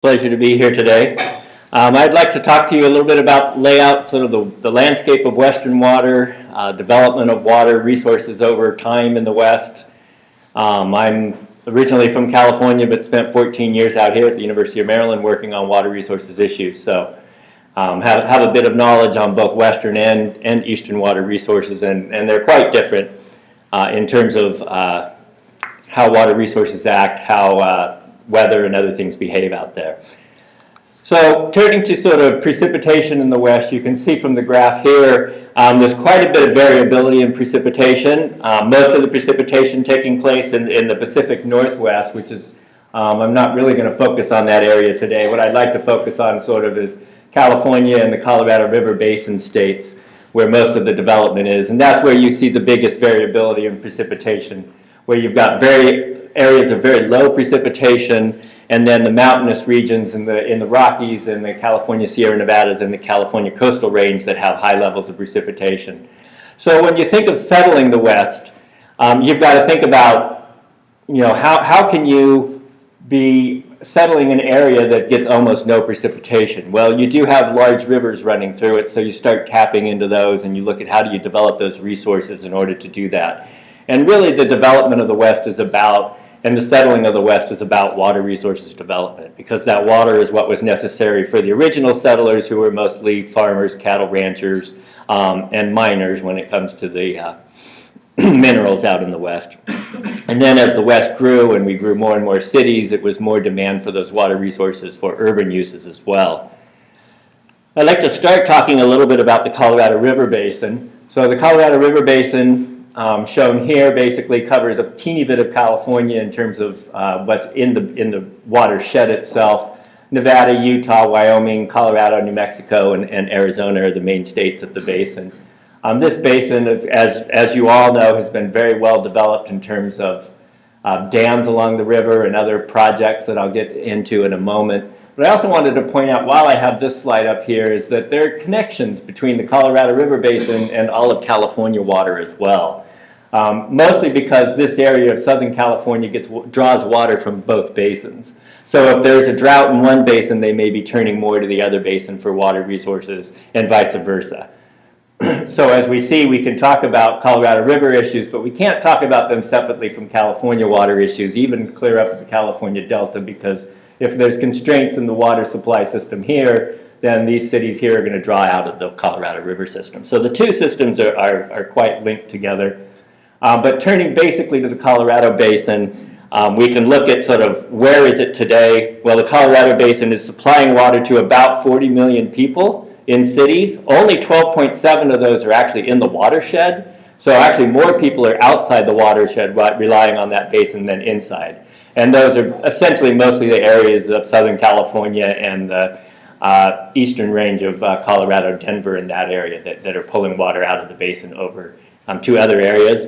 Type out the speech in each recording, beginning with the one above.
Pleasure to be here today. I'd like to talk to you a little bit about layout, sort of the landscape of Western water, development of water resources over time in the West. I'm originally from California, but spent 14 years out here at the University of Maryland working on water resources issues. So have a bit of knowledge on both Western and Eastern water resources, and they're quite different in terms of how water resources act, how weather and other things behave out there. So turning to sort of precipitation in the West, you can see from the graph here, there's quite a bit of variability in precipitation. Most of the precipitation taking place in the Pacific Northwest, which is, I'm not really going to focus on that area today. What I'd like to focus on sort of is California and the Colorado River Basin states, where most of the development is. And that's where you see the biggest variability in precipitation, where you've got areas of very low precipitation, and then the mountainous regions in the Rockies and the California Sierra Nevadas and the California coastal range that have high levels of precipitation. So when you think of settling the West, you've got to think about, how can you be settling an area that gets almost no precipitation? Well, you do have large rivers running through it, so you start tapping into those and you look at how do you develop those resources in order to do that. And really the development of the West is about, and the settling of the West is about water resources development, because that water is what was necessary for the original settlers, who were mostly farmers, cattle ranchers, and miners when it comes to the minerals out in the West. And then as the West grew and we grew more and more cities, it was more demand for those water resources for urban uses as well. I'd like to start talking a little bit about the Colorado River Basin. So the Colorado River Basin, shown here, basically covers a teeny bit of California in terms of what's in the watershed itself. Nevada, Utah, Wyoming, Colorado, New Mexico, and Arizona are the main states of the basin. This basin, as you all know, has been very well developed in terms of dams along the river and other projects that I'll get into in a moment. But I also wanted to point out, while I have this slide up here, is that there are connections between the Colorado River Basin and all of California water as well. Mostly because this area of Southern California draws water from both basins. So if there's a drought in one basin, they may be turning more to the other basin for water resources, and vice versa. So as we see, we can talk about Colorado River issues, but we can't talk about them separately from California water issues, even clear up the California Delta, because if there's constraints in the water supply system here, then these cities here are going to draw out of the Colorado River system. So the two systems are quite linked together. But turning basically to the Colorado Basin, we can look at sort of where is it today. Well, the Colorado Basin is supplying water to about 40 million people in cities. Only 12.7 of those are actually in the watershed. So actually more people are outside the watershed relying on that basin than inside. And those are essentially mostly the areas of Southern California and the eastern range of Colorado, Denver, and that area that are pulling water out of the basin over to other areas.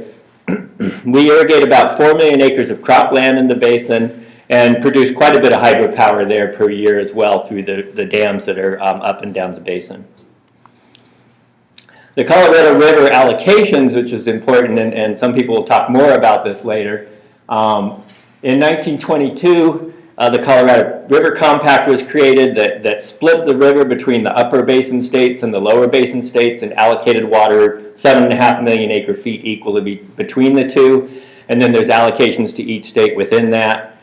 We irrigate about 4 million acres of cropland in the basin and produce quite a bit of hydropower there per year as well through the dams that are up and down the basin. The Colorado River allocations, which is important, and some people will talk more about this later. In 1922, the Colorado River Compact was created that split the river between the upper basin states and the lower basin states and allocated water 7.5 million acre feet equally between the two. And then there's allocations to each state within that.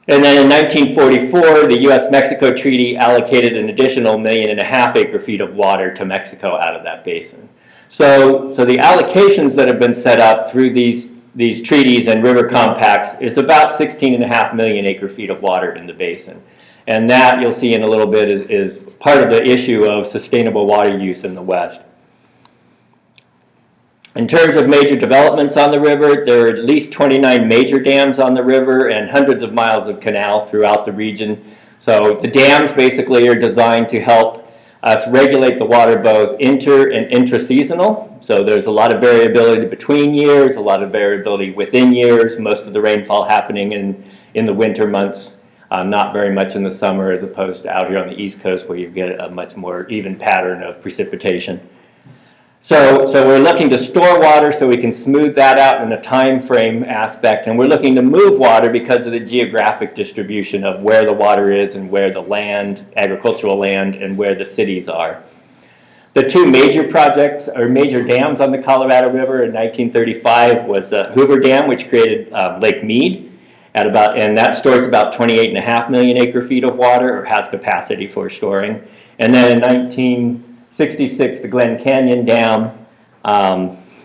And then in 1944, the U.S.-Mexico Treaty allocated an additional 1.5 million acre feet of water to Mexico out of that basin. So the allocations that have been set up through these treaties and river compacts is about 16.5 million acre feet of water in the basin. And that, you'll see in a little bit, is part of the issue of sustainable water use in the West. In terms of major developments on the river, there are at least 29 major dams on the river and hundreds of miles of canal throughout the region. So the dams basically are designed to help us regulate the water both inter and intra-seasonal. So there's a lot of variability between years, a lot of variability within years, most of the rainfall happening in the winter months, not very much in the summer, as opposed to out here on the East Coast where you get a much more even pattern of precipitation. So we're looking to store water so we can smooth that out in a time frame aspect, and we're looking to move water because of the geographic distribution of where the water is and where the land, agricultural land, and where the cities are. The two major projects, or major dams on the Colorado River in 1935 was Hoover Dam, which created Lake Mead, and that stores about 28.5 million acre feet of water, or has capacity for storing. And then in 1966, the Glen Canyon Dam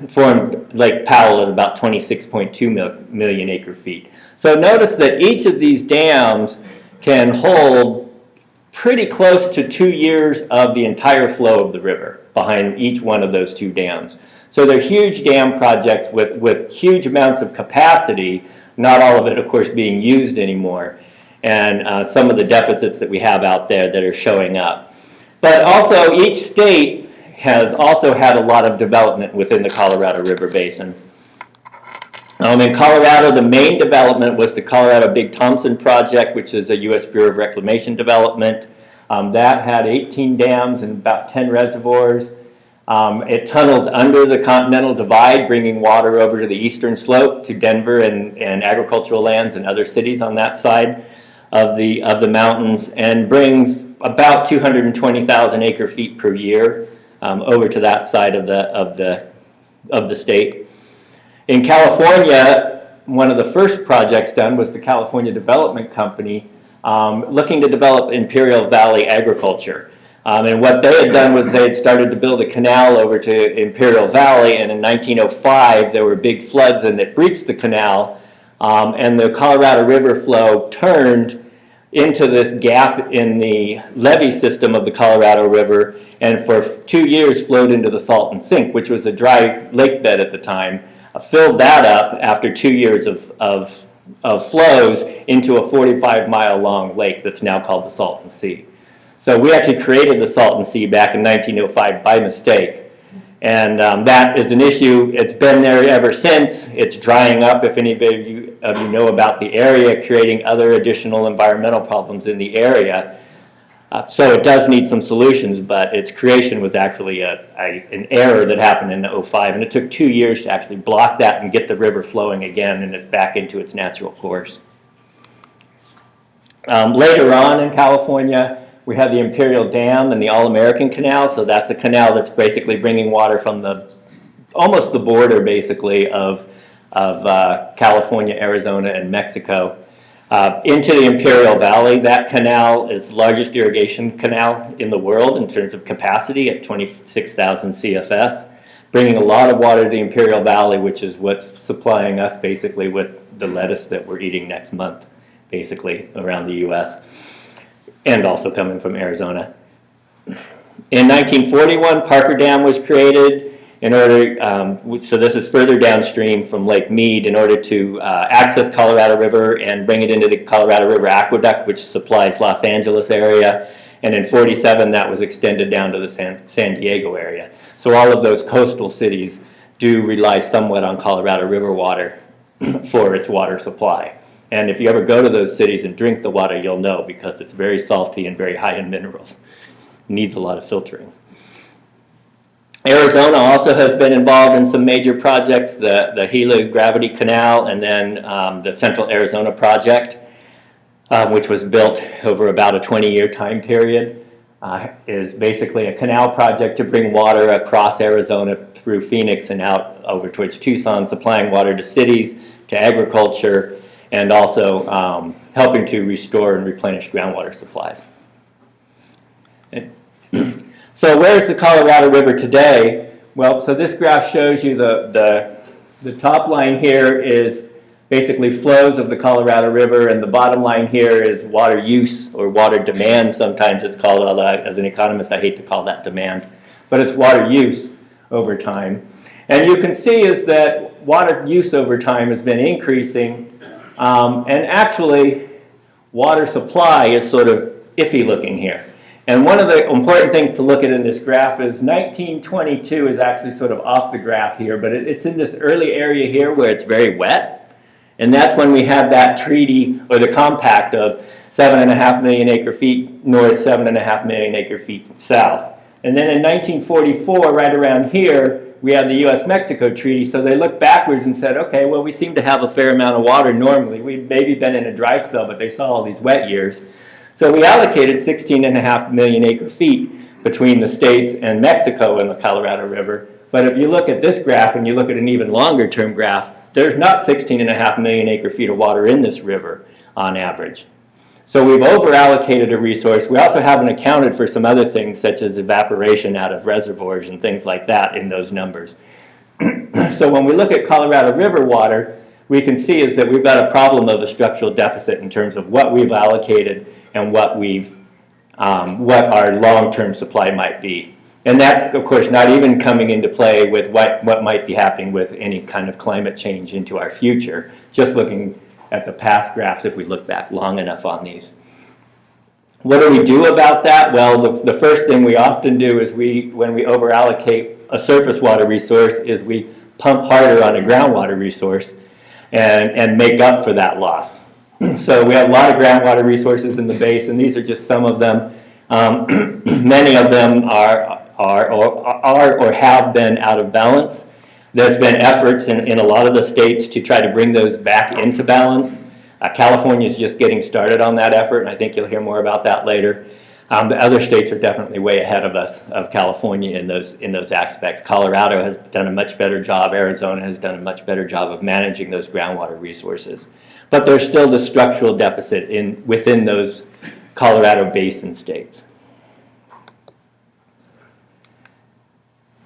formed Lake Powell at about 26.2 million acre feet. So notice that each of these dams can hold pretty close to 2 years of the entire flow of the river behind each one of those two dams. So they're huge dam projects with huge amounts of capacity, not all of it, of course, being used anymore, and some of the deficits that we have out there that are showing up. But also, each state has also had a lot of development within the Colorado River Basin. In Colorado, the main development was the Colorado Big Thompson Project, which is a U.S. Bureau of Reclamation development. That had 18 dams and about 10 reservoirs. It tunnels under the Continental Divide, bringing water over to the eastern slope to Denver and agricultural lands and other cities on that side of the mountains, and brings about 220,000 acre feet per year over to that side of the state. In California, one of the first projects done was the California Development Company looking to develop Imperial Valley agriculture. And what they had done was they had started to build a canal over to Imperial Valley, and in 1905 there were big floods and it breached the canal, and the Colorado River flow turned into this gap in the levee system of the Colorado River, and for 2 years flowed into the Salton Sink, which was a dry lake bed at the time. Filled that up after 2 years of flows into a 45-mile long lake that's now called the Salton Sea. So we actually created the Salton Sea back in 1905 by mistake. And that is an issue. It's been there ever since. It's drying up, if anybody of you know about the area, creating other additional environmental problems in the area. So it does need some solutions, but its creation was actually an error that happened in 2005, and it took 2 years to actually block that and get the river flowing again, and it's back into its natural course. Later on in California, we have the Imperial Dam and the All-American Canal, so that's a canal that's basically bringing water from almost the border, basically, of California, Arizona, and Mexico. Into the Imperial Valley. That canal is the largest irrigation canal in the world in terms of capacity at 26,000 CFS, bringing a lot of water to the Imperial Valley, which is what's supplying us basically with the lettuce that we're eating next month, basically, around the U.S., and also coming from Arizona. In 1941, Parker Dam was created in order, so this is further downstream from Lake Mead, in order to access Colorado River and bring it into the Colorado River Aqueduct, which supplies Los Angeles area. And in 47, that was extended down to the San Diego area. So all of those coastal cities do rely somewhat on Colorado River water for its water supply. And if you ever go to those cities and drink the water, you'll know, because it's very salty and very high in minerals. It needs a lot of filtering. Arizona also has been involved in some major projects, the Gila Gravity Canal, and then the Central Arizona Project, which was built over about a 20-year time period, is basically a canal project to bring water across Arizona through Phoenix and out over towards Tucson, supplying water to cities, to agriculture, and also helping to restore and replenish groundwater supplies. So where's the Colorado River today? Well, so this graph shows you the top line here is basically flows of the Colorado River, and the bottom line here is water use, or water demand sometimes it's called, although as an economist I hate to call that demand, but it's water use over time. And you can see is that water use over time has been increasing, and actually water supply is sort of iffy looking here. And one of the important things to look at in this graph is 1922 is actually sort of off the graph here, but it's in this early area here where it's very wet. And that's when we had that treaty, or the compact of 7.5 million acre feet north, 7.5 million acre feet south. And then in 1944, right around here, we had the U.S.-Mexico treaty, so they looked backwards and said, okay, well, we seem to have a fair amount of water normally. We'd maybe been in a dry spell, but they saw all these wet years. So we allocated 16.5 million acre feet between the states and Mexico in the Colorado River. But if you look at this graph and you look at an even longer term graph, there's not 16.5 million acre feet of water in this river on average. So we've over-allocated a resource. We also haven't accounted for some other things such as evaporation out of reservoirs and things like that in those numbers. So when we look at Colorado River water, we can see is that we've got a problem of a structural deficit in terms of what we've allocated and what our long-term supply might be. And that's, of course, not even coming into play with what might be happening with any kind of climate change into our future, just looking at the past graphs if we look back long enough on these. What do we do about that? Well, the first thing we often do is when we over-allocate a surface water resource is we pump harder on a groundwater resource and make up for that loss. So we have a lot of groundwater resources in the basin. These are just some of them. Many of them are or have been out of balance. There's been efforts in a lot of the states to try to bring those back into balance. California is just getting started on that effort, and I think you'll hear more about that later. The other states are definitely way ahead of us, of California, in those aspects. Colorado has done a much better job. Arizona has done a much better job of managing those groundwater resources. But there's still the structural deficit within those Colorado Basin states.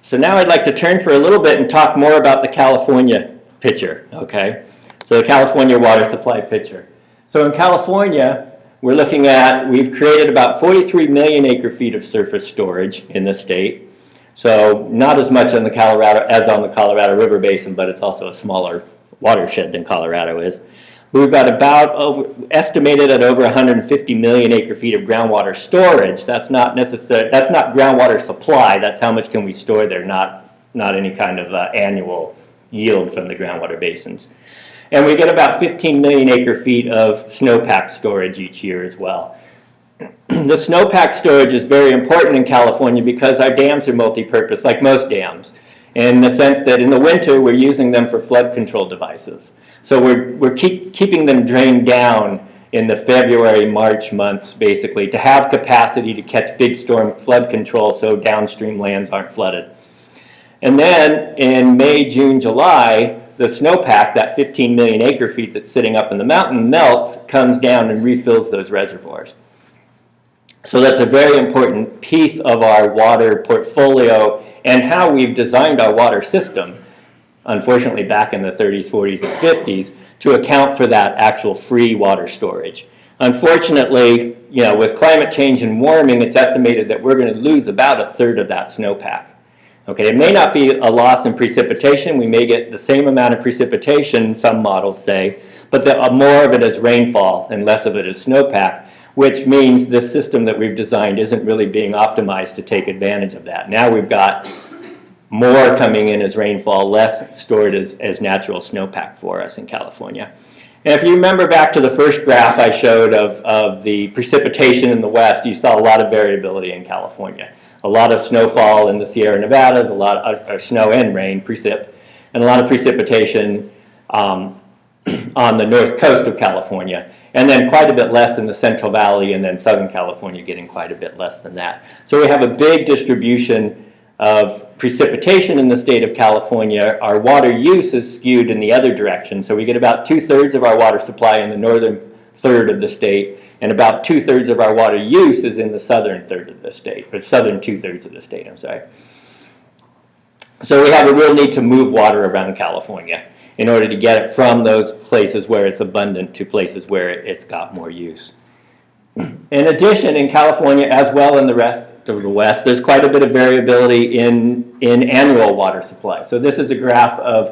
So now I'd like to turn for a little bit and talk more about the California picture, okay? So the California water supply picture. So in California, we've created about 43 million acre feet of surface storage in the state. So not as much on the Colorado River Basin, but it's also a smaller watershed than Colorado is. We've got estimated at over 150 million acre feet of groundwater storage. That's not groundwater supply. That's how much can we store there, not any kind of annual yield from the groundwater basins. And we get about 15 million acre feet of snowpack storage each year as well. The snowpack storage is very important in California because our dams are multi-purpose, like most dams, in the sense that in the winter we're using them for flood control devices. So we're keeping them drained down in the February, March months, basically, to have capacity to catch big storm flood control so downstream lands aren't flooded. And then in May, June, July, the snowpack, that 15 million acre feet that's sitting up in the mountain, melts, comes down and refills those reservoirs. So that's a very important piece of our water portfolio and how we've designed our water system, unfortunately back in the 30s, 40s, and 50s, to account for that actual free water storage. Unfortunately, with climate change and warming, it's estimated that we're going to lose about a third of that snowpack. Okay, it may not be a loss in precipitation. We may get the same amount of precipitation, some models say, but more of it is rainfall and less of it is snowpack, which means this system that we've designed isn't really being optimized to take advantage of that. Now we've got more coming in as rainfall, less stored as natural snowpack for us in California. And if you remember back to the first graph I showed of the precipitation in the West, you saw a lot of variability in California. A lot of snowfall in the Sierra Nevadas, a lot of snow and rain, precip, and a lot of precipitation on the north coast of California, and then quite a bit less in the Central Valley, and then Southern California getting quite a bit less than that. So we have a big distribution of precipitation in the state of California. Our water use is skewed in the other direction, so we get about 2/3 of our water supply in the northern third of the state, and about 2/3 of our water use is in the southern third of the state, or southern 2/3 of the state, I'm sorry. So we have a real need to move water around California in order to get it from those places where it's abundant to places where it's got more use. In addition, in California, as well in the rest of the West, there's quite a bit of variability in annual water supply. So this is a graph of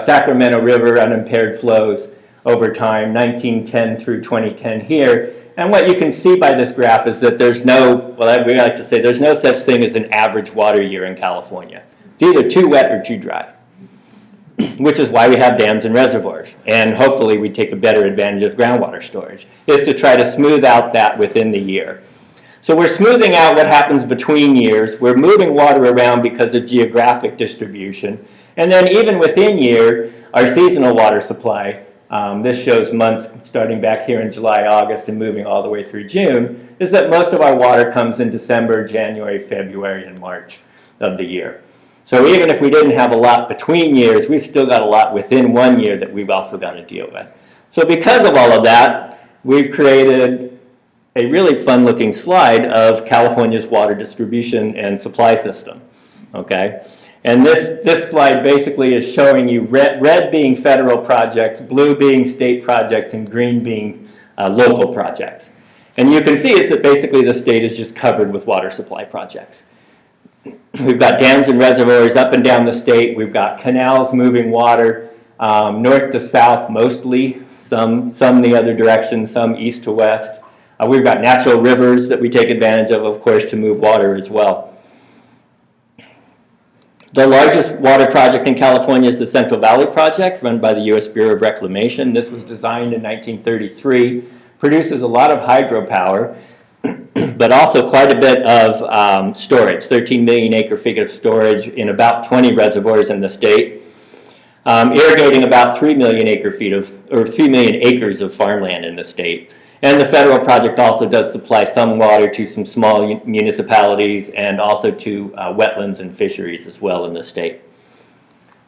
Sacramento River unimpaired flows over time, 1910 through 2010 here. And what you can see by this graph is that there's we like to say there's no such thing as an average water year in California. It's either too wet or too dry, which is why we have dams and reservoirs. And hopefully we take a better advantage of groundwater storage, is to try to smooth out that within the year. So we're smoothing out what happens between years. We're moving water around because of geographic distribution. And then even within year, our seasonal water supply, this shows months starting back here in July, August, and moving all the way through June, is that most of our water comes in December, January, February, and March of the year. So even if we didn't have a lot between years, we've still got a lot within one year that we've also got to deal with. So because of all of that, we've created a really fun-looking slide of California's water distribution and supply system, okay? And this slide basically is showing you red being federal projects, blue being state projects, and green being local projects. And you can see is that basically the state is just covered with water supply projects. We've got dams and reservoirs up and down the state. We've got canals moving water north to south mostly, some the other direction, some east to west. We've got natural rivers that we take advantage of course, to move water as well. The largest water project in California is the Central Valley Project, run by the U.S. Bureau of Reclamation. This was designed in 1933, produces a lot of hydropower, but also quite a bit of storage, 13 million acre feet of storage in about 20 reservoirs in the state, irrigating about 3 million acres of farmland in the state. And the federal project also does supply some water to some small municipalities and also to wetlands and fisheries as well in the state.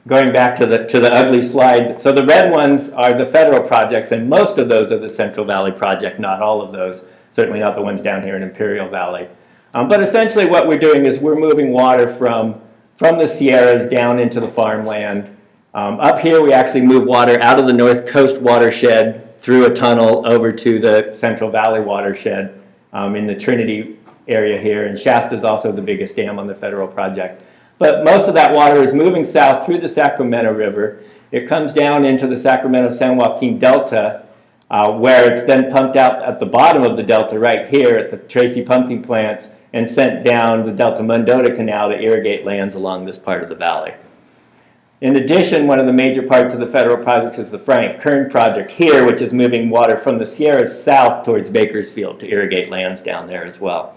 Going back to the ugly slide, so the red ones are the federal projects, and most of those are the Central Valley Project, not all of those, certainly not the ones down here in Imperial Valley. But essentially what we're doing is we're moving water from the Sierras down into the farmland. Up here we actually move water out of the North Coast watershed through a tunnel over to the Central Valley watershed in the Trinity area here, and Shasta is also the biggest dam on the federal project. But most of that water is moving south through the Sacramento River. It comes down into the Sacramento-San Joaquin Delta, where it's then pumped out at the bottom of the delta right here at the Tracy pumping plants and sent down the Delta Mundota Canal to irrigate lands along this part of the valley. In addition, one of the major parts of the federal project is the Frank Kern project here, which is moving water from the Sierras south towards Bakersfield to irrigate lands down there as well.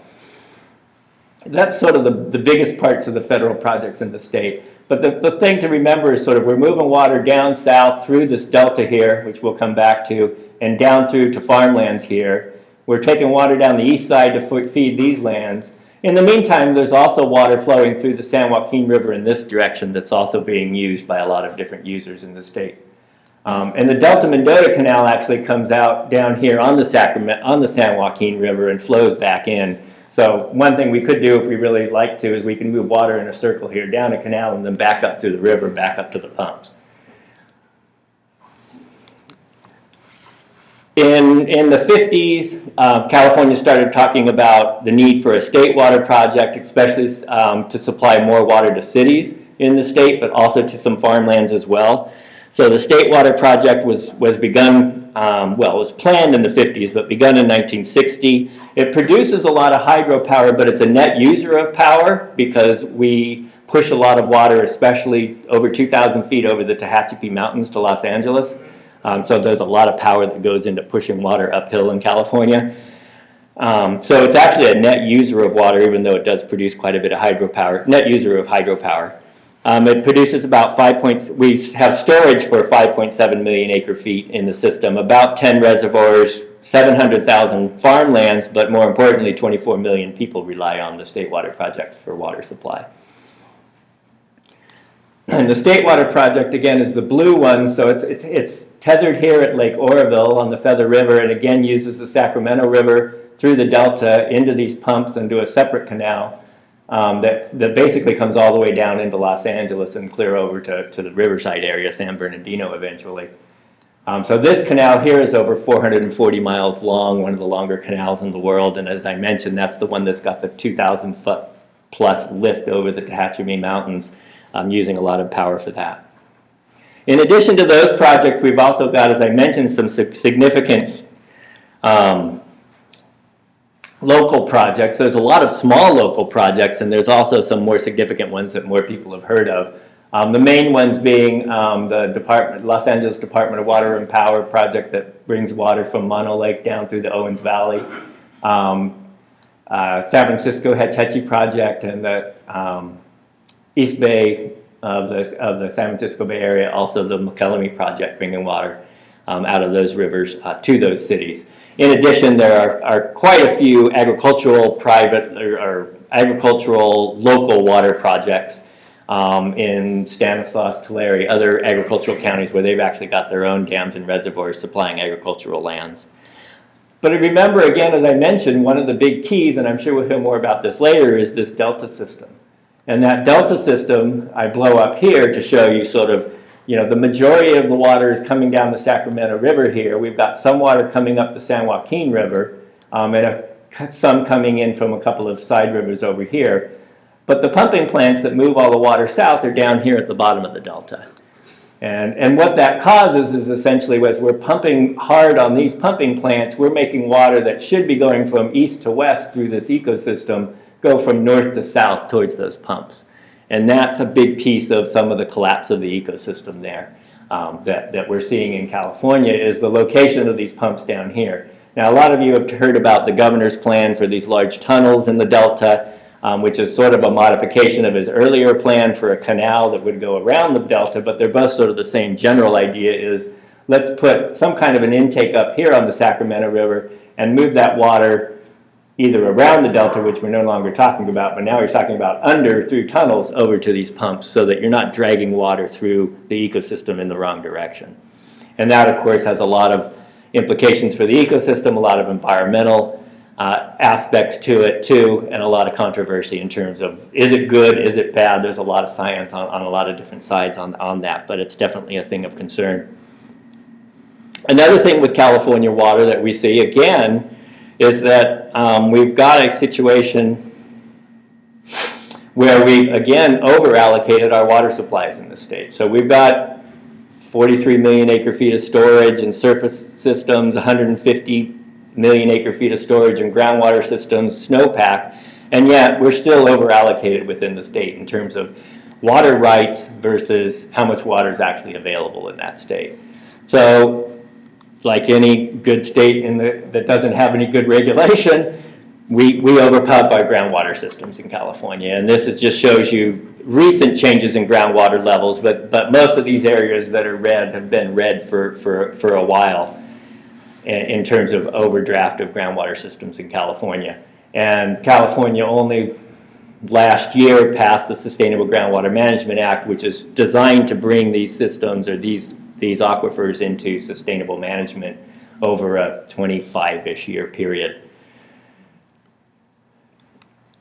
That's sort of the biggest parts of the federal projects in the state. But the thing to remember is sort of we're moving water down south through this delta here, which we'll come back to, and down through to farmlands here. We're taking water down the east side to feed these lands. In the meantime, there's also water flowing through the San Joaquin River in this direction that's also being used by a lot of different users in the state. And the Delta Mundota Canal actually comes out down here on the San Joaquin River and flows back in. So one thing we could do if we really like to is we can move water in a circle here down a canal and then back up through the river, back up to the pumps. In the 50s, California started talking about the need for a state water project, especially to supply more water to cities in the state, but also to some farmlands as well. So the state water project was begun, it was planned in the 50s, but begun in 1960. It produces a lot of hydropower, but it's a net user of power because we push a lot of water, especially over 2,000 feet over the Tehachapi Mountains to Los Angeles. So there's a lot of power that goes into pushing water uphill in California. So it's actually a net user of water, even though it does produce quite a bit of hydropower, net user of hydropower. It produces about we have storage for 5.7 million acre feet in the system, about 10 reservoirs, 700,000 farmlands, but more importantly, 24 million people rely on the state water projects for water supply. And the state water project, again, is the blue one, so it's tethered here at Lake Oroville on the Feather River, and again uses the Sacramento River through the delta into these pumps and to a separate canal that basically comes all the way down into Los Angeles and clear over to the Riverside area, San Bernardino eventually. So this canal here is over 440 miles long, one of the longer canals in the world, and as I mentioned, that's the one that's got the 2,000 foot plus lift over the Tehachapi Mountains, using a lot of power for that. In addition to those projects, we've also got, as I mentioned, some significant local projects. There's a lot of small local projects, and there's also some more significant ones that more people have heard of. The main ones being the Los Angeles Department of Water and Power project that brings water from Mono Lake down through the Owens Valley. San Francisco Hetchy project and the East Bay of the San Francisco Bay Area, also the McKelvey project bringing water out of those rivers to those cities. In addition, there are quite a few agricultural private or agricultural local water projects in Stanislaus, Tulare, other agricultural counties where they've actually got their own dams and reservoirs supplying agricultural lands. But remember, again, as I mentioned, one of the big keys, and I'm sure we'll hear more about this later, is this delta system. And that delta system, I blow up here to show you sort of, the majority of the water is coming down the Sacramento River here. We've got some water coming up the San Joaquin River, and some coming in from a couple of side rivers over here. But the pumping plants that move all the water south are down here at the bottom of the delta. And what that causes is essentially, as we're pumping hard on these pumping plants, we're making water that should be going from east to west through this ecosystem go from north to south towards those pumps. And that's a big piece of some of the collapse of the ecosystem there that we're seeing in California, is the location of these pumps down here. Now, a lot of you have heard about the governor's plan for these large tunnels in the delta, which is sort of a modification of his earlier plan for a canal that would go around the delta, but they're both sort of the same general idea, is let's put some kind of an intake up here on the Sacramento River and move that water either around the delta, which we're no longer talking about, but now we're talking about through tunnels over to these pumps, so that you're not dragging water through the ecosystem in the wrong direction. And that, of course, has a lot of implications for the ecosystem, a lot of environmental aspects to it too, and a lot of controversy in terms of, is it good, is it bad? There's a lot of science on a lot of different sides on that, but it's definitely a thing of concern. Another thing with California water that we see, again, is that we've got a situation where we've, again, over-allocated our water supplies in the state. So we've got 43 million acre-feet of storage and surface systems, 150 million acre-feet of storage and groundwater systems, snowpack, and yet we're still over-allocated within the state in terms of water rights versus how much water is actually available in that state. So, like any good state that doesn't have any good regulation, we overpump our groundwater systems in California. And this just shows you recent changes in groundwater levels, but most of these areas that are red have been red for a while in terms of overdraft of groundwater systems in California. And California only last year passed the Sustainable Groundwater Management Act, which is designed to bring these systems or these aquifers into sustainable management over a 25-ish year period.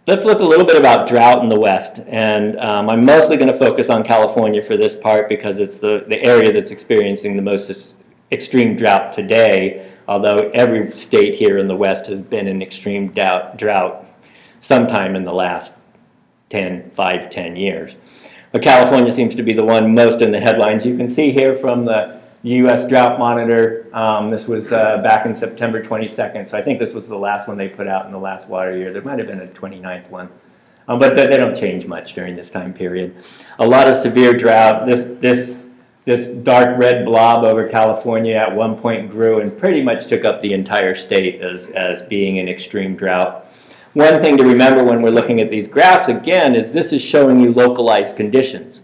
Let's look a little bit about drought in the West, and I'm mostly going to focus on California for this part because it's the area that's experiencing the most extreme drought today, although every state here in the West has been in extreme drought sometime in the last 5-10 years. But California seems to be the one most in the headlines. You can see here from the U.S. Drought Monitor, this was back in September 22nd, so I think this was the last one they put out in the last water year. There might have been a 29th one, but they don't change much during this time period. A lot of severe drought. This dark red blob over California at one point grew and pretty much took up the entire state as being in extreme drought. One thing to remember when we're looking at these graphs, again, is this is showing you localized conditions,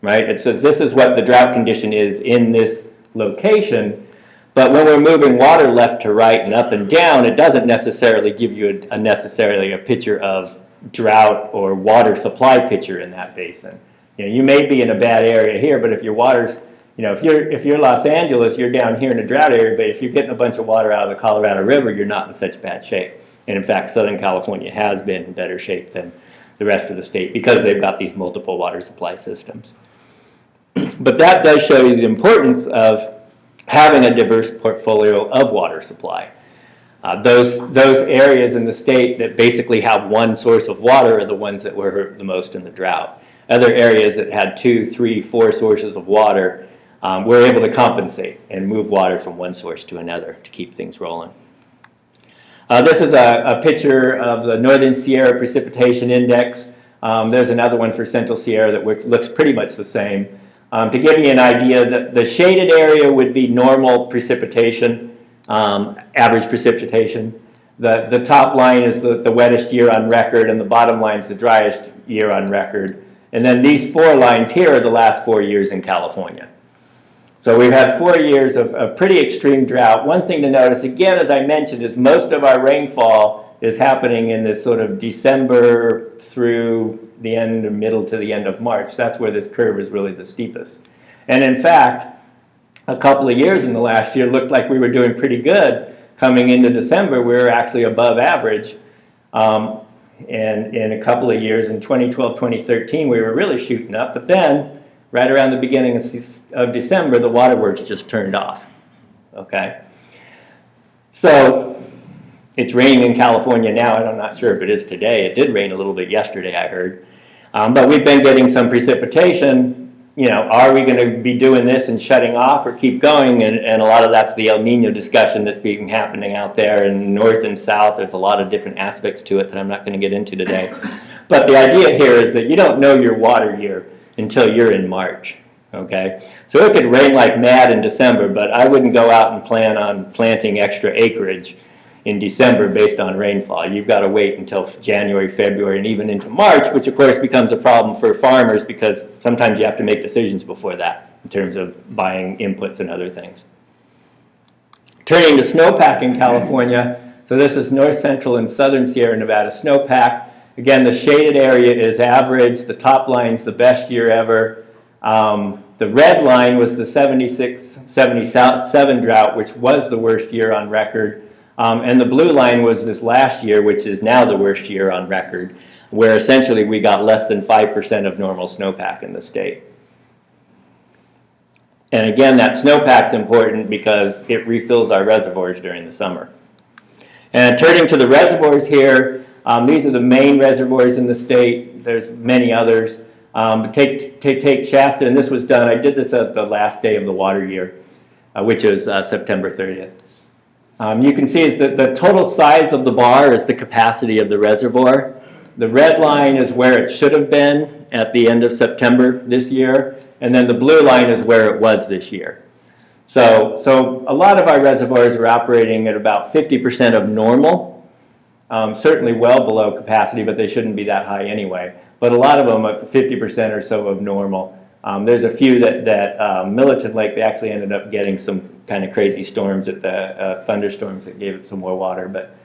right? It says this is what the drought condition is in this location, but when we're moving water left to right and up and down, it doesn't necessarily give you necessarily a picture of drought or water supply picture in that basin. You may be in a bad area here, but if your water's, if you're Los Angeles, you're down here in a drought area, but if you're getting a bunch of water out of the Colorado River, you're not in such bad shape. And in fact, Southern California has been in better shape than the rest of the state because they've got these multiple water supply systems. But that does show you the importance of having a diverse portfolio of water supply. Those areas in the state that basically have one source of water are the ones that were hurt the most in the drought. Other areas that had 2, 3, 4 sources of water were able to compensate and move water from one source to another to keep things rolling. This is a picture of the Northern Sierra Precipitation Index. There's another one for Central Sierra that looks pretty much the same. To give you an idea, the shaded area would be normal precipitation, average precipitation. The top line is the wettest year on record, and the bottom line is the driest year on record. And then these 4 lines here are the last 4 years in California. So we've had 4 years of pretty extreme drought. One thing to notice, again, as I mentioned, is most of our rainfall is happening in this sort of December through the end, or middle to the end of March. That's where this curve is really the steepest. And in fact, a couple of years in the last year looked like we were doing pretty good. Coming into December, we were actually above average. And in a couple of years, in 2012, 2013, we were really shooting up. But then, right around the beginning of December, the waterworks just turned off. Okay? So, it's raining in California now. I'm not sure if it is today. It did rain a little bit yesterday, I heard. But we've been getting some precipitation. You know, are we going to be doing this and shutting off or keep going? And a lot of that's the El Nino discussion that's been happening out there in north and south. There's a lot of different aspects to it that I'm not going to get into today. But the idea here is that you don't know your water year until you're in March. Okay? So it could rain like mad in December, but I wouldn't go out and plan on planting extra acreage in December based on rainfall. You've got to wait until January, February, and even into March, which of course becomes a problem for farmers because sometimes you have to make decisions before that in terms of buying inputs and other things. Turning to snowpack in California, so this is north central and southern Sierra Nevada snowpack. Again, the shaded area is average. The top line is the best year ever. The red line was the 76-77 drought, which was the worst year on record. And the blue line was this last year, which is now the worst year on record, where essentially we got less than 5% of normal snowpack in the state. And again, that snowpack's important because it refills our reservoirs during the summer. And turning to the reservoirs here, these are the main reservoirs in the state. There's many others. But take Shasta, and this was done, I did this at the last day of the water year, which is September 30th. You can see is that the total size of the bar is the capacity of the reservoir. The red line is where it should have been at the end of September this year, and then the blue line is where it was this year. So a lot of our reservoirs are operating at about 50% of normal, certainly well below capacity, but they shouldn't be that high anyway. But a lot of them are 50% or so of normal. There's a few that Militant Lake, they actually ended up getting some kind of crazy storms at the thunderstorms that gave it some more water, but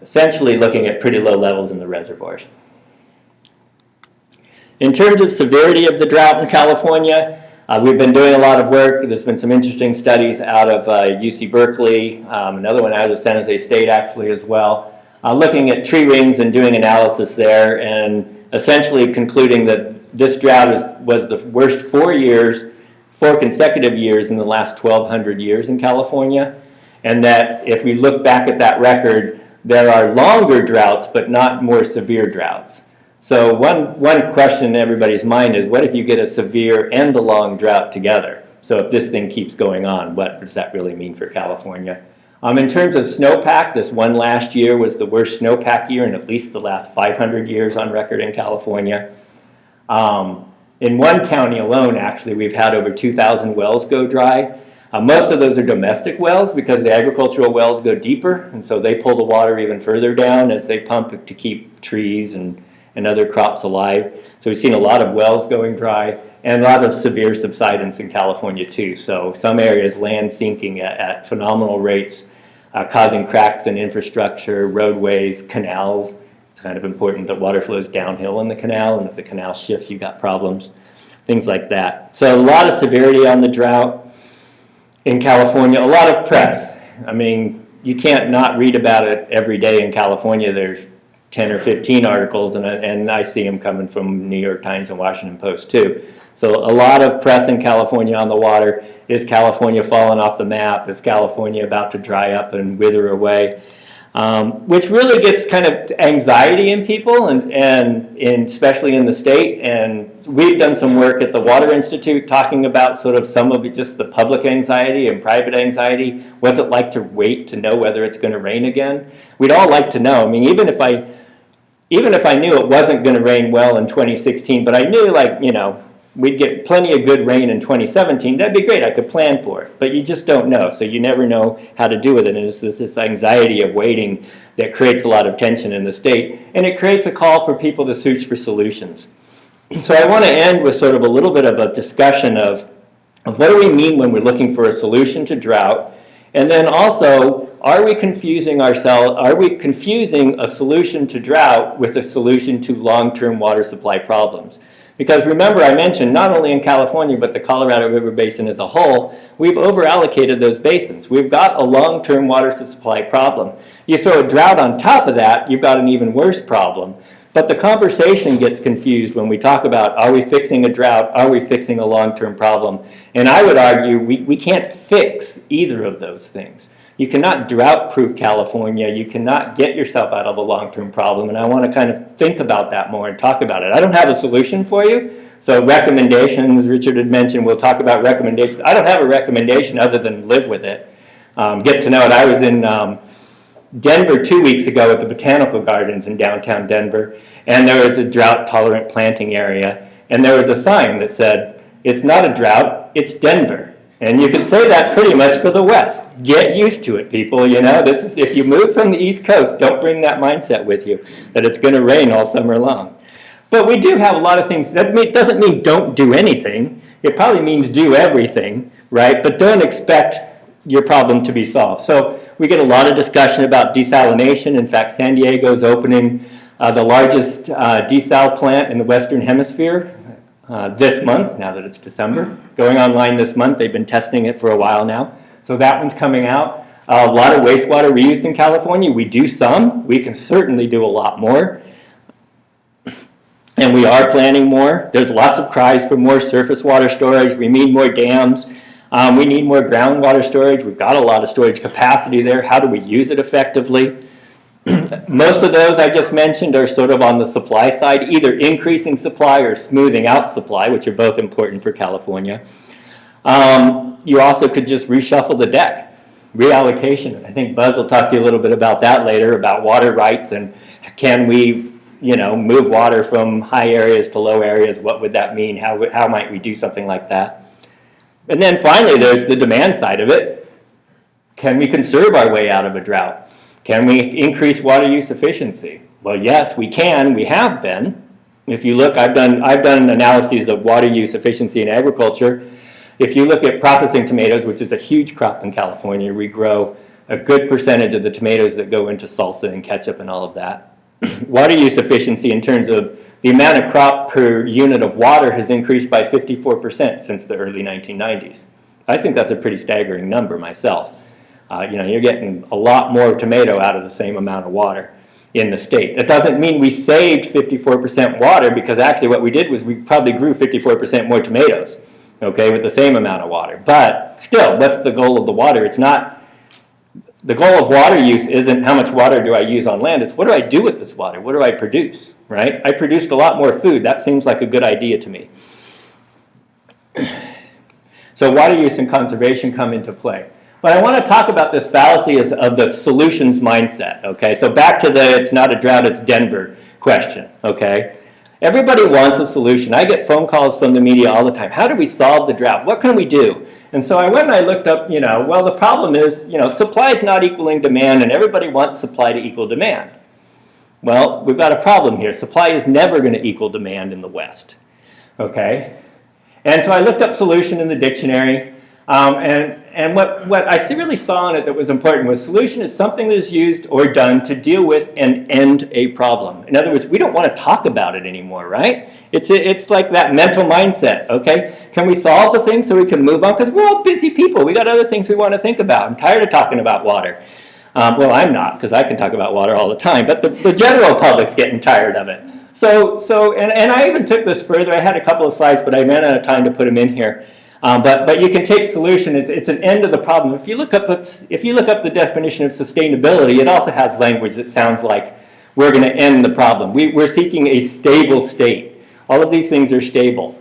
essentially looking at pretty low levels in the reservoirs. In terms of severity of the drought in California, we've been doing a lot of work. There's been some interesting studies out of UC Berkeley, another one out of San Jose State actually as well, looking at tree rings and doing analysis there and essentially concluding that this drought was the worst 4 consecutive years in the last 1,200 years in California, and that if we look back at that record, there are longer droughts, but not more severe droughts. So one question in everybody's mind is, what if you get a severe and a long drought together? So if this thing keeps going on, what does that really mean for California? In terms of snowpack, this one last year was the worst snowpack year in at least the last 500 years on record in California. In one county alone, actually, we've had over 2,000 wells go dry. Most of those are domestic wells because the agricultural wells go deeper, and so they pull the water even further down as they pump it to keep trees and other crops alive. So we've seen a lot of wells going dry and a lot of severe subsidence in California too. So some areas land sinking at phenomenal rates, causing cracks in infrastructure, roadways, canals. It's kind of important that water flows downhill in the canal, and if the canal shifts, you've got problems, things like that. So a lot of severity on the drought in California, a lot of press. I mean, you can't not read about it every day in California. There's 10 or 15 articles, and I see them coming from New York Times and Washington Post too. So a lot of press in California on the water. Is California falling off the map? Is California about to dry up and wither away? Which really gets kind of anxiety in people, and especially in the state. And we've done some work at the Water Institute talking about sort of some of it, just the public anxiety and private anxiety. What's it like to wait to know whether it's going to rain again? We'd all like to know. I mean, even if I knew it wasn't going to rain well in 2016, but I knew, like, you know, we'd get plenty of good rain in 2017, that'd be great, I could plan for it. But you just don't know, so you never know how to do with it. And it's this anxiety of waiting that creates a lot of tension in the state, and it creates a call for people to search for solutions. So I want to end with sort of a little bit of a discussion of what do we mean when we're looking for a solution to drought, and then also, are we confusing a solution to drought with a solution to long-term water supply problems? Because remember, I mentioned not only in California, but the Colorado River Basin as a whole, we've over-allocated those basins. We've got a long-term water supply problem. You throw a drought on top of that, you've got an even worse problem. But the conversation gets confused when we talk about, are we fixing a drought? Are we fixing a long-term problem? And I would argue we can't fix either of those things. You cannot drought-proof California. You cannot get yourself out of a long-term problem. And I want to kind of think about that more and talk about it. I don't have a solution for you. So recommendations, Richard had mentioned, we'll talk about recommendations. I don't have a recommendation other than live with it. Get to know it. I was in Denver 2 weeks ago at the Botanical Gardens in downtown Denver, and there was a drought-tolerant planting area, and there was a sign that said, it's not a drought, it's Denver. And you can say that pretty much for the West. Get used to it, people, you know. This is, if you move from the East Coast, don't bring that mindset with you, that it's going to rain all summer long. But we do have a lot of things. That doesn't mean don't do anything. It probably means do everything, right? But don't expect your problem to be solved. So we get a lot of discussion about desalination. In fact, San Diego's opening the largest desal plant in the Western Hemisphere this month, now that it's December. Going online this month. They've been testing it for a while now. So that one's coming out. A lot of wastewater reuse in California. We do some. We can certainly do a lot more. And we are planning more. There's lots of cries for more surface water storage. We need more dams. We need more groundwater storage. We've got a lot of storage capacity there. How do we use it effectively? Most of those I just mentioned are sort of on the supply side, either increasing supply or smoothing out supply, which are both important for California. You also could just reshuffle the deck, reallocation. I think Buzz will talk to you a little bit about that later, about water rights and can we, move water from high areas to low areas. What would that mean? How might we do something like that? And then finally, there's the demand side of it. Can we conserve our way out of a drought? Can we increase water use efficiency? Well, yes, we can. We have been. If you look, I've done analyses of water use efficiency in agriculture. If you look at processing tomatoes, which is a huge crop in California, we grow a good percentage of the tomatoes that go into salsa and ketchup and all of that. Water use efficiency in terms of the amount of crop per unit of water has increased by 54% since the early 1990s. I think that's a pretty staggering number myself. You're getting a lot more tomato out of the same amount of water in the state. That doesn't mean we saved 54% water, because actually what we did was we probably grew 54% more tomatoes, okay, with the same amount of water. But still, what's the goal of the water? It's not, the goal of water use isn't how much water do I use on land, it's what do I do with this water? What do I produce, right? I produced a lot more food. That seems like a good idea to me. So water use and conservation come into play. But I want to talk about this fallacy of the solutions mindset, okay? So back to the it's not a drought, it's Denver question, okay? Everybody wants a solution. I get phone calls from the media all the time. How do we solve the drought? What can we do? And so I went and I looked up, well, the problem is, supply is not equaling demand, and everybody wants supply to equal demand. Well, we've got a problem here. Supply is never going to equal demand in the West, okay? And so I looked up solution in the dictionary. And what I really saw in it that was important was solution is something that is used or done to deal with and end a problem. In other words, we don't want to talk about it anymore, right? It's like that mental mindset, okay? Can we solve the thing so we can move on? Because we're all busy people. We got other things we want to think about. I'm tired of talking about water. Well, I'm not, because I can talk about water all the time, but the general public's getting tired of it. And I even took this further. I had a couple of slides, but I ran out of time to put them in here. But you can take solution. It's an end of the problem. If you look up the definition of sustainability, it also has language that sounds like we're going to end the problem. We're seeking a stable state. All of these things are stable.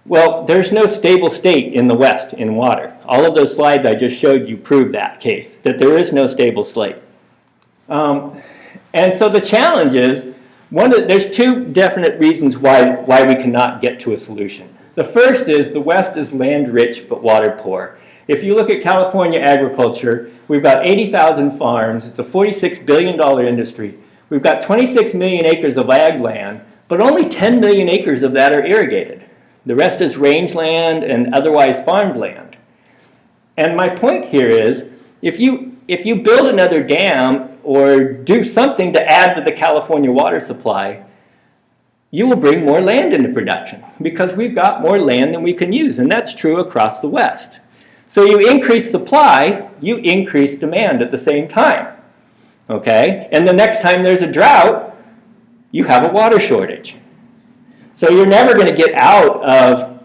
Well, there's no stable state in the West in water. All of those slides I just showed you prove that case, that there is no stable state. And so the challenge is, there's two definite reasons why we cannot get to a solution. The first is the West is land rich but water poor. If you look at California agriculture, we've got 80,000 farms. It's a $46 billion industry. We've got 26 million acres of ag land, but only 10 million acres of that are irrigated. The rest is rangeland and otherwise farmed land. And my point here is, if you build another dam or do something to add to the California water supply, you will bring more land into production because we've got more land than we can use, and that's true across the West. So you increase supply, you increase demand at the same time, okay? And the next time there's a drought, you have a water shortage. So you're never going to get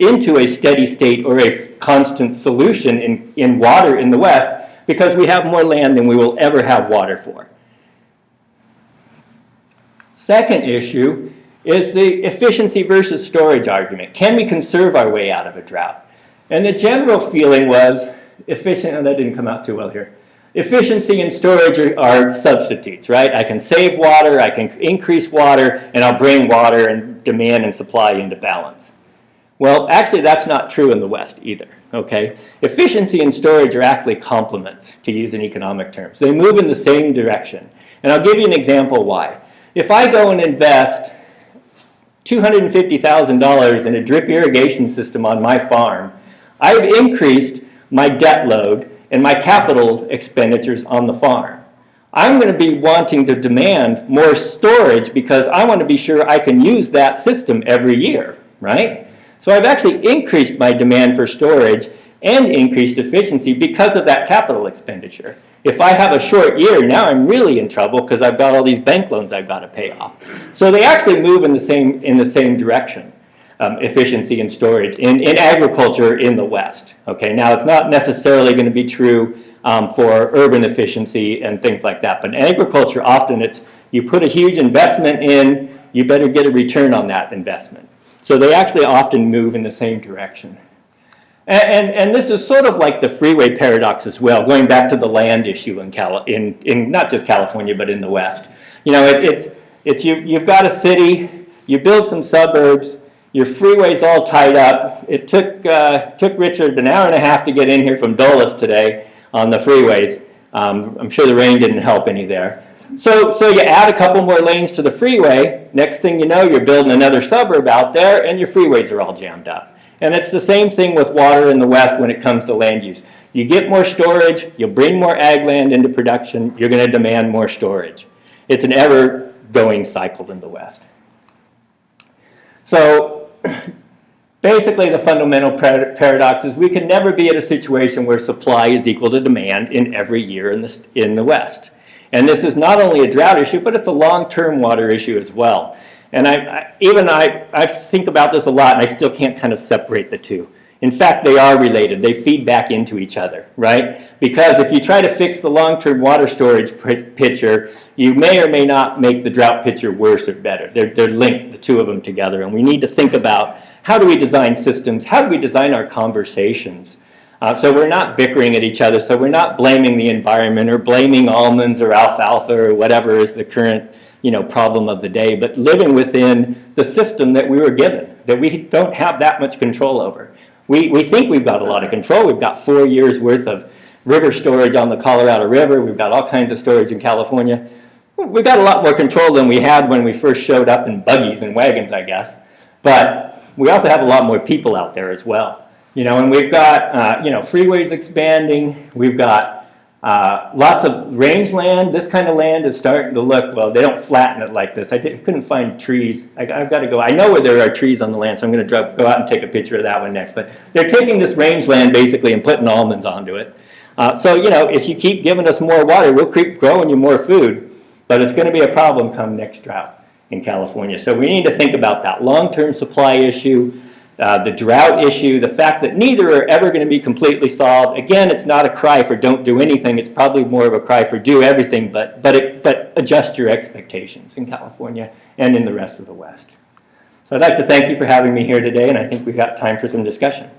into a steady state or a constant solution in water in the West because we have more land than we will ever have water for. Second issue is the efficiency versus storage argument. Can we conserve our way out of a drought? And the general feeling was that didn't come out too well here. Efficiency and storage are substitutes, right? I can save water, I can increase water, and I'll bring water and demand and supply into balance. Well, actually, that's not true in the West either, okay? Efficiency and storage are actually complements, to use in economic terms. They move in the same direction. And I'll give you an example why. If I go and invest $250,000 in a drip irrigation system on my farm, I've increased my debt load and my capital expenditures on the farm. I'm going to be wanting to demand more storage because I want to be sure I can use that system every year, right? So I've actually increased my demand for storage and increased efficiency because of that capital expenditure. If I have a short year, now I'm really in trouble because I've got all these bank loans I've got to pay off. So they actually move in the same direction. Efficiency and storage in agriculture in the West. Okay, now it's not necessarily going to be true for urban efficiency and things like that, but in agriculture often it's you put a huge investment in, you better get a return on that investment. So they actually often move in the same direction. And this is sort of like the freeway paradox as well, going back to the land issue in not just California but in the West. You know, you've got a city, you build some suburbs, your freeway's all tied up. It took Richard an hour and a half to get in here from Dulles today on the freeways. I'm sure the rain didn't help any there. So you add a couple more lanes to the freeway. Next thing you know, you're building another suburb out there, and your freeways are all jammed up. And it's the same thing with water in the West when it comes to land use. You get more storage, you'll bring more ag land into production, you're going to demand more storage. It's an ever-going cycle in the West. So basically the fundamental paradox is we can never be at a situation where supply is equal to demand in every year in the West. And this is not only a drought issue, but it's a long-term water issue as well. And I think about this a lot, and I still can't kind of separate the two. In fact, they are related. They feed back into each other, right? Because if you try to fix the long-term water storage picture, you may or may not make the drought picture worse or better. They're linked, the two of them together, and we need to think about how do we design systems, how do we design our conversations, so we're not bickering at each other, so we're not blaming the environment or blaming almonds or alfalfa or whatever is the current problem of the day, but living within the system that we were given, that we don't have that much control over. We think we've got a lot of control. We've got 4 years worth of river storage on the Colorado River. We've got all kinds of storage in California. We've got a lot more control than we had when we first showed up in buggies and wagons, I guess. But we also have a lot more people out there as well. And we've got, freeways expanding. We've got lots of rangeland. This kind of land is starting to look, well, they don't flatten it like this. I couldn't find trees. I've got to go. I know where there are trees on the land, so I'm going to go out and take a picture of that one next. But they're taking this rangeland basically and putting almonds onto it. So, if you keep giving us more water, we'll keep growing you more food. But it's going to be a problem come next drought in California. So we need to think about that long-term supply issue, the drought issue, the fact that neither are ever going to be completely solved. Again, it's not a cry for don't do anything. It's probably more of a cry for do everything, but adjust your expectations in California and in the rest of the West. So I'd like to thank you for having me here today, and I think we've got time for some discussion.